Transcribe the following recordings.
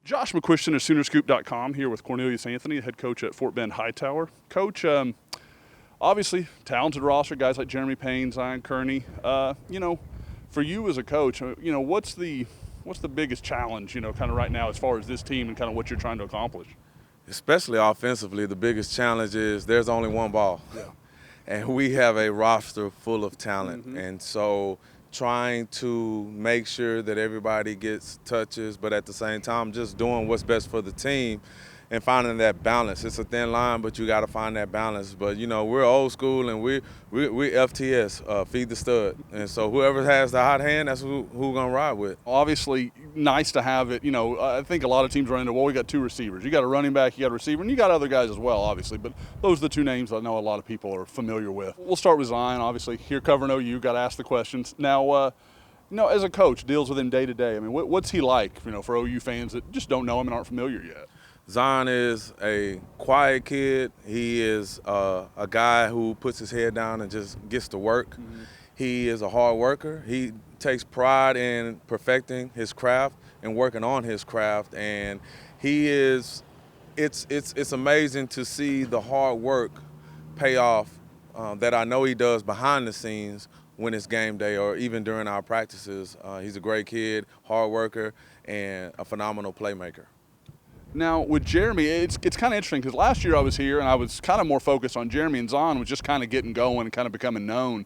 Josh McCuistion of Soonerscoop.com here with Cornelius Anthony, head coach at Fort Bend Hightower. Coach, obviously talented roster, guys like Jeremy Payne, Zion Kearney. For you as a coach, what's the biggest challenge, kind of right now as far as this team and kind of what you're trying to accomplish? Especially offensively, the biggest challenge is there's only one ball. Yeah. And we have a roster full of talent. Mm-hmm. And so trying to make sure that everybody gets touches, but at the same time just doing what's best for the team and finding that balance. It's a thin line, but you got to find that balance. But, we're old school and we're FTS, feed the stud. And so whoever has the hot hand, that's who going to ride with. Obviously, nice to have it. I think a lot of teams run into, we got two receivers. You got a running back, you got a receiver, and you got other guys as well, obviously. But those are the two names I know a lot of people are familiar with. We'll start with Zion, obviously. Here covering OU, got to ask the questions. Now, as a coach, deals with him day to day. I mean, what's he like, for OU fans that just don't know him and aren't familiar yet? Zion is a quiet kid. He is a guy who puts his head down and just gets to work. Mm-hmm. He is a hard worker. He takes pride in perfecting his craft and working on his craft. And it's amazing to see the hard work pay off that I know he does behind the scenes when it's game day or even during our practices. He's a great kid, hard worker, and a phenomenal playmaker. Now, with Jeremy, it's kind of interesting because last year I was here and I was kind of more focused on Jeremy, and Zion was just kind of getting going and kind of becoming known.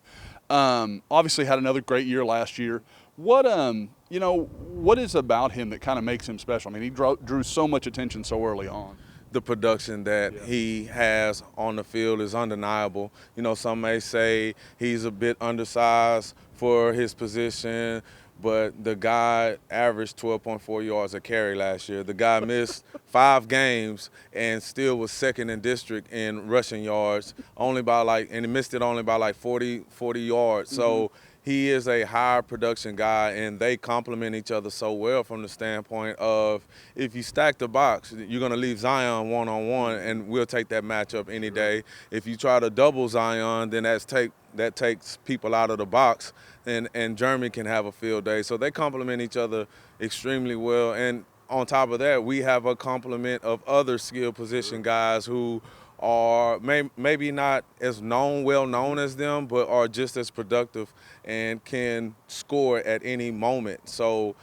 Obviously had another great year last year. What is about him that kind of makes him special? I mean, he drew so much attention so early on. The production that he has on the field is undeniable. Some may say he's a bit undersized for his position, but the guy averaged 12.4 yards a carry last year. The guy missed 5 games and still was second in district in rushing yards, and he missed it only by 40 yards. Mm-hmm. So he is a high production guy, and they complement each other so well from the standpoint of if you stack the box, you're going to leave Zion one-on-one, and we'll take that matchup any day. If you try to double Zion, then that takes people out of the box, and Jeremy can have a field day. So they complement each other extremely well. And on top of that, we have a complement of other skill position guys who are maybe not as well known as them, but are just as productive and can score at any moment. So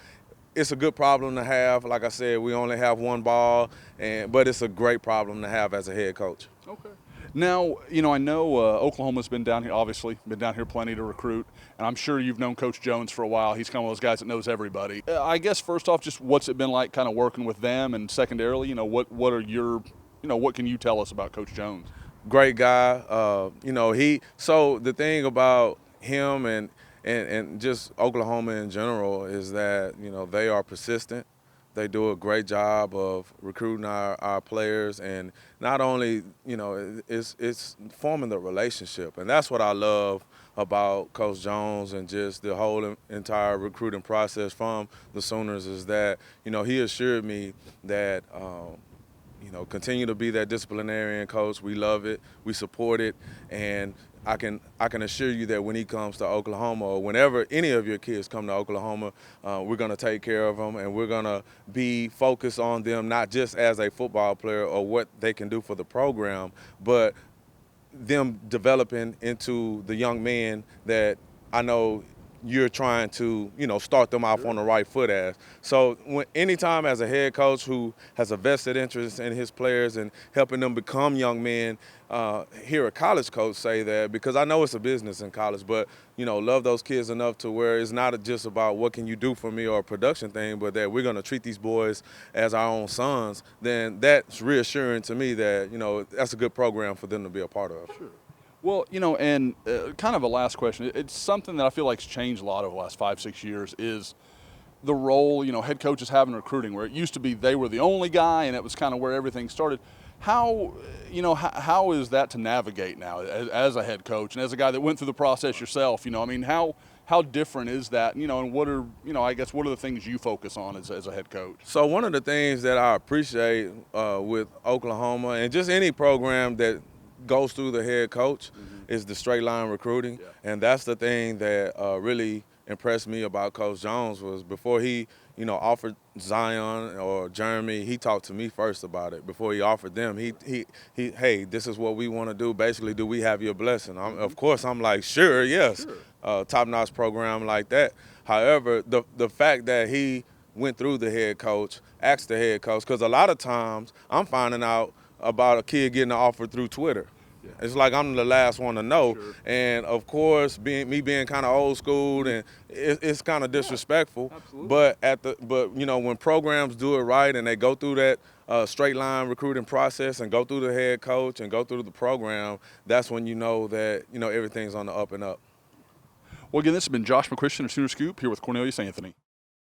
it's a good problem to have. Like I said, we only have one ball, but it's a great problem to have as a head coach. Okay. Now, I know Oklahoma's been down here plenty to recruit, and I'm sure you've known Coach Jones for a while. He's kind of one of those guys that knows everybody. I guess first off, just what's it been like kind of working with them, and secondarily, what can you tell us about Coach Jones? Great guy. So the thing about him and just Oklahoma in general is that, they are persistent. They do a great job of recruiting our players, and not only, it's forming the relationship. And that's what I love about Coach Jones and just the whole entire recruiting process from the Sooners is that, he assured me that, continue to be that disciplinarian coach. We love it. We support it. And I can assure you that when he comes to Oklahoma, or whenever any of your kids come to Oklahoma, we're going to take care of them, and we're going to be focused on them not just as a football player or what they can do for the program, but them developing into the young men that I know you're trying to, start them off on the right foot as. So anytime as a head coach who has a vested interest in his players and helping them become young men, hear a college coach say that, because I know it's a business in college, but, love those kids enough to where it's not just about what can you do for me or a production thing, but that we're going to treat these boys as our own sons, then that's reassuring to me that, that's a good program for them to be a part of. Sure. Well, and kind of a last question. It's something that I feel like has changed a lot over the last 5-6 years is the role, head coaches have in recruiting, where it used to be they were the only guy and it was kind of where everything started. How is that to navigate now as a head coach and as a guy that went through the process yourself? How different is that? And what are the things you focus on as a head coach? So one of the things that I appreciate with Oklahoma and just any program that goes through the head coach is the straight line recruiting. Yeah. And that's the thing that really impressed me about Coach Jones was before he, offered Zion or Jeremy, he talked to me first about it before he offered them. Hey, this is what we want to do. Basically, do we have your blessing? Of course, I'm like, sure, yes. Sure. Top-notch program like that. However, the fact that he went through the head coach, asked the head coach, because a lot of times I'm finding out about a kid getting an offer through Twitter. Yeah. It's like I'm the last one to know. Sure. And of course, being kind of old school, and it's kind of disrespectful. Absolutely. But when programs do it right and they go through that straight line recruiting process and go through the head coach and go through the program, that's when you know that everything's on the up and up. Well, again, this has been Josh McCuistion of Sooner Scoop here with Cornelius Anthony.